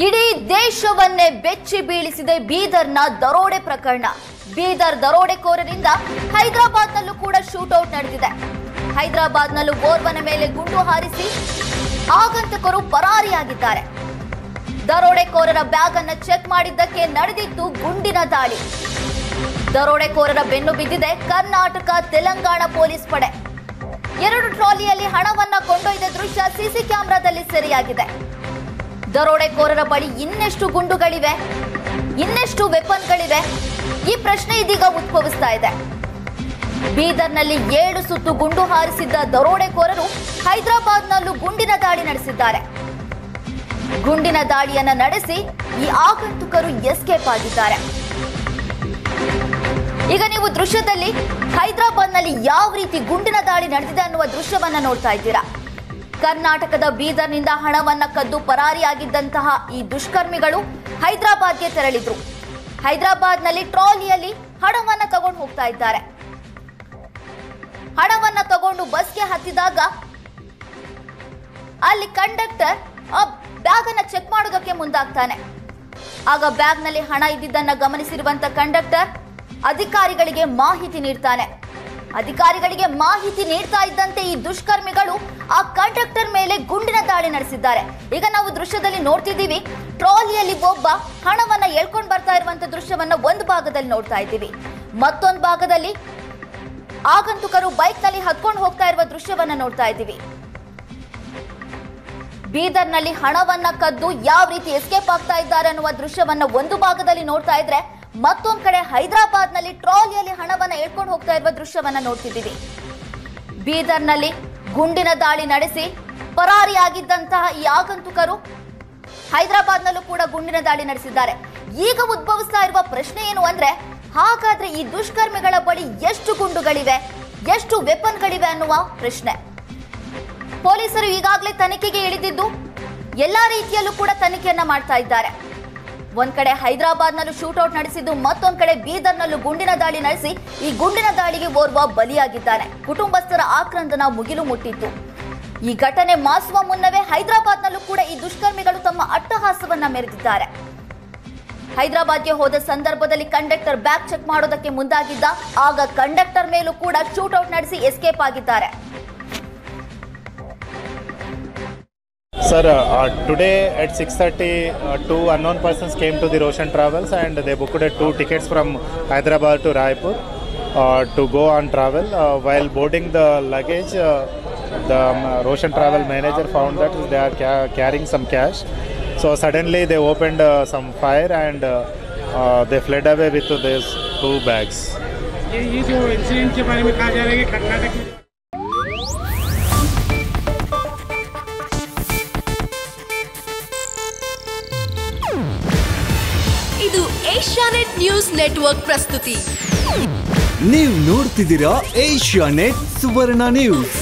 ಇಡೀ ದೇಶವನ್ನೇ ಬೆಚ್ಚಿ ಬೀಳಿಸಿದೆ ಬೀದರ್ನ ದರೋಡೆ ಪ್ರಕರಣ. ಬೀದರ್ ದರೋಡೆಕೋರರಿಂದ ಹೈದರಾಬಾದ್ನಲ್ಲೂ ಕೂಡ ಶೂಟೌಟ್ ನಡೆದಿದೆ. ಹೈದರಾಬಾದ್ನಲ್ಲೂ ಓರ್ವನ ಮೇಲೆ ಗುಂಡು ಹಾರಿಸಿ ಆಗಂತಕರು ಪರಾರಿಯಾಗಿದ್ದಾರೆ. ದರೋಡೆಕೋರರ ಬ್ಯಾಗ್ ಅನ್ನು ಚೆಕ್ ಮಾಡಿದ್ದಕ್ಕೆ ನಡೆದಿತ್ತು ಗುಂಡಿನ ದಾಳಿ. ದರೋಡೆಕೋರರ ಬೆನ್ನು ಬಿದ್ದಿದೆ ಕರ್ನಾಟಕ ತೆಲಂಗಾಣ ಪೊಲೀಸ್ ಪಡೆ. 2 ಟ್ರಾಲಿಯಲ್ಲಿ ಹಣವನ್ನ ಕೊಂಡೊಯ್ದ ದೃಶ್ಯ ಸಿಸಿ ಕ್ಯಾಮೆರಾದಲ್ಲಿ ಸೆರೆಯಾಗಿದೆ. ದರೋಡೆಕೋರರ ಬಳಿ ಇನ್ನೆಷ್ಟು ಗುಂಡುಗಳಿವೆ, ಇನ್ನೆಷ್ಟು ವೆಪನ್ಗಳಿವೆ, ಈ ಪ್ರಶ್ನೆ ಇದೀಗ ಉದ್ಭವಿಸ್ತಾ ಇದೆ. ಬೀದರ್ನಲ್ಲಿ 7 ಸುತ್ತು ಗುಂಡು ಹಾರಿಸಿದ್ದ ದರೋಡೆಕೋರರು ಹೈದರಾಬಾದ್ನಲ್ಲೂ ಗುಂಡಿನ ದಾಳಿ ನಡೆಸಿದ್ದಾರೆ. ಗುಂಡಿನ ದಾಳಿಯನ್ನ ನಡೆಸಿ ಈ ಆಗಂತುಕರು ಎಸ್ಕೇಪ್ ಆಗಿದ್ದಾರೆ. ಈಗ ನೀವು ದೃಶ್ಯದಲ್ಲಿ ಹೈದರಾಬಾದ್ನಲ್ಲಿ ಯಾವ ರೀತಿ ಗುಂಡಿನ ದಾಳಿ ನಡೆದಿದೆ ಅನ್ನುವ ದೃಶ್ಯವನ್ನ ನೋಡ್ತಾ ಇದ್ದೀರಾ. ಕರ್ನಾಟಕದ ಬೀದರ್ನಿಂದ ಹಣವನ್ನ ಕದ್ದು ಪರಾರಿಯಾಗಿದ್ದಂತಹ ಈ ದುಷ್ಕರ್ಮಿಗಳು ಹೈದರಾಬಾದ್ಗೆ ತೆರಳಿದ್ರು. ಹೈದರಾಬಾದ್ನಲ್ಲಿ ಟ್ರಾಲಿಯಲ್ಲಿ ಹಣವನ್ನ ತಗೊಂಡು ಹೋಗ್ತಾ ಇದ್ದಾರೆ. ಹಣವನ್ನ ತಗೊಂಡು ಬಸ್ಗೆ ಹತ್ತಿದಾಗ ಅಲ್ಲಿ ಕಂಡಕ್ಟರ್ ಆ ಬ್ಯಾಗ್ ಅನ್ನ ಚೆಕ್ ಮಾಡೋದಕ್ಕೆ ಮುಂದಾಗ್ತಾನೆ. ಆಗ ಬ್ಯಾಗ್ ನಲ್ಲಿ ಹಣ ಇದ್ದಿದ್ದನ್ನ ಗಮನಿಸಿರುವಂತ ಕಂಡಕ್ಟರ್ ಅಧಿಕಾರಿಗಳಿಗೆ ಮಾಹಿತಿ ನೀಡ್ತಾನೆ. ಅಧಿಕಾರಿಗಳಿಗೆ ಮಾಹಿತಿ ನೀಡ್ತಾ ಇದ್ದಂತೆ ಈ ದುಷ್ಕರ್ಮಿಗಳು ಆ ಕಂಡಕ್ಟರ್ ಮೇಲೆ ಗುಂಡಿನ ದಾಳಿ ನಡೆಸಿದ್ದಾರೆ. ಈಗ ನಾವು ದೃಶ್ಯದಲ್ಲಿ ನೋಡ್ತಿದ್ದೀವಿ, ಟ್ರಾಲಿಯಲ್ಲಿ ಒಬ್ಬ ಹಣವನ್ನ ಎಳ್ಕೊಂಡು ಬರ್ತಾ ಇರುವಂತ ದೃಶ್ಯವನ್ನ ಒಂದು ಭಾಗದಲ್ಲಿ ನೋಡ್ತಾ ಇದ್ದೀವಿ. ಮತ್ತೊಂದು ಭಾಗದಲ್ಲಿ ಆಗಂತುಕರು ಬೈಕ್ ನಲ್ಲಿ ಹತ್ಕೊಂಡು ಹೋಗ್ತಾ ಇರುವ ದೃಶ್ಯವನ್ನ ನೋಡ್ತಾ ಇದ್ದೀವಿ. ಬೀದರ್ನಲ್ಲಿ ಹಣವನ್ನ ಕದ್ದು ಯಾವ ರೀತಿ ಎಸ್ಕೇಪ್ ಆಗ್ತಾ ಇದ್ದಾರೆ ಅನ್ನುವ ದೃಶ್ಯವನ್ನ ಒಂದು ಭಾಗದಲ್ಲಿ ನೋಡ್ತಾ ಇದ್ರೆ, ಮತ್ತೊಂದು ಕಡೆ ಹೈದರಾಬಾದ್ನಲ್ಲಿ ಟ್ರಾಲಿಯಲ್ಲಿ ಹಣವನ್ನ ಎಳ್ಕೊಂಡು ಹೋಗ್ತಾ ಇರುವ ದೃಶ್ಯವನ್ನ ನೋಡ್ತಿದ್ದೀವಿ. ಬೀದರ್ನಲ್ಲಿ ಗುಂಡಿನ ದಾಳಿ ನಡೆಸಿ ಪರಾರಿಯಾಗಿದ್ದಂತಹ ಈ ಆಗಂತುಕರು ಹೈದರಾಬಾದ್ನಲ್ಲೂ ಕೂಡ ಗುಂಡಿನ ದಾಳಿ ನಡೆಸಿದ್ದಾರೆ. ಈಗ ಉದ್ಭವಿಸ್ತಾ ಇರುವ ಪ್ರಶ್ನೆ ಏನು ಅಂದ್ರೆ, ಹಾಗಾದ್ರೆ ಈ ದುಷ್ಕರ್ಮಿಗಳ ಬಳಿ ಎಷ್ಟು ಗುಂಡುಗಳಿವೆ, ಎಷ್ಟು ವೆಪನ್ಗಳಿವೆ ಅನ್ನುವ ಪ್ರಶ್ನೆ. ಪೊಲೀಸರು ಈಗಾಗಲೇ ತನಿಖೆಗೆ ಇಳಿದಿದ್ದು ಎಲ್ಲಾ ರೀತಿಯಲ್ಲೂ ಕೂಡ ತನಿಖೆಯನ್ನ ಮಾಡ್ತಾ ಇದ್ದಾರೆ. ಒಂದ್ ಕಡೆ ಹೈದರಾಬಾದ್ನಲ್ಲೂ ಶೂಟೌಟ್ ನಡೆಸಿದ್ದು, ಮತ್ತೊಂದ್ ಕಡೆ ಬೀದರ್ನಲ್ಲೂ ಗುಂಡಿನ ದಾಳಿ ನಡೆಸಿ ಈ ಗುಂಡಿನ ದಾಳಿಗೆ ಓರ್ವ ಬಲಿಯಾಗಿದ್ದಾನೆ. ಕುಟುಂಬಸ್ಥರ ಆಕ್ರಂದನ ಮುಗಿಲು ಮುಟ್ಟಿತ್ತು. ಈ ಘಟನೆ ಮಾಸುವ ಮುನ್ನವೇ ಹೈದರಾಬಾದ್ನಲ್ಲೂ ಕೂಡ ಈ ದುಷ್ಕರ್ಮಿಗಳು ತಮ್ಮ ಅಟ್ಟಹಾಸವನ್ನ ಮೆರೆದಿದ್ದಾರೆ. ಹೈದರಾಬಾದ್ಗೆ ಹೋದ ಸಂದರ್ಭದಲ್ಲಿ ಕಂಡಕ್ಟರ್ ಬ್ಯಾಗ್ ಚೆಕ್ ಮಾಡೋದಕ್ಕೆ ಮುಂದಾಗಿದ್ದ. ಆಗ ಕಂಡಕ್ಟರ್ ಮೇಲೂ ಕೂಡ ಶೂಟೌಟ್ ನಡೆಸಿ ಎಸ್ಕೇಪ್ ಆಗಿದ್ದಾರೆ. Sir, today at 6:30, 2 unknown persons came to the Roshan Travels and they booked 2 tickets from Hyderabad to Raipur to go on travel. While boarding the luggage, the Roshan Travel manager found that they are carrying some cash. So suddenly they opened some fire and they fled away with these 2 bags. ये जो incident के बारे में कहा जा रहा है कि कर्नाटक में ಇದು ಏಷ್ಯಾನೆಟ್ ನ್ಯೂಸ್ ನೆಟ್ವರ್ಕ್ ಪ್ರಸ್ತುತಿ. ನೀವು ನೋಡ್ತಿದ್ದೀರಾ ಏಷ್ಯಾನೆಟ್ ಸುವರ್ಣ ನ್ಯೂಸ್.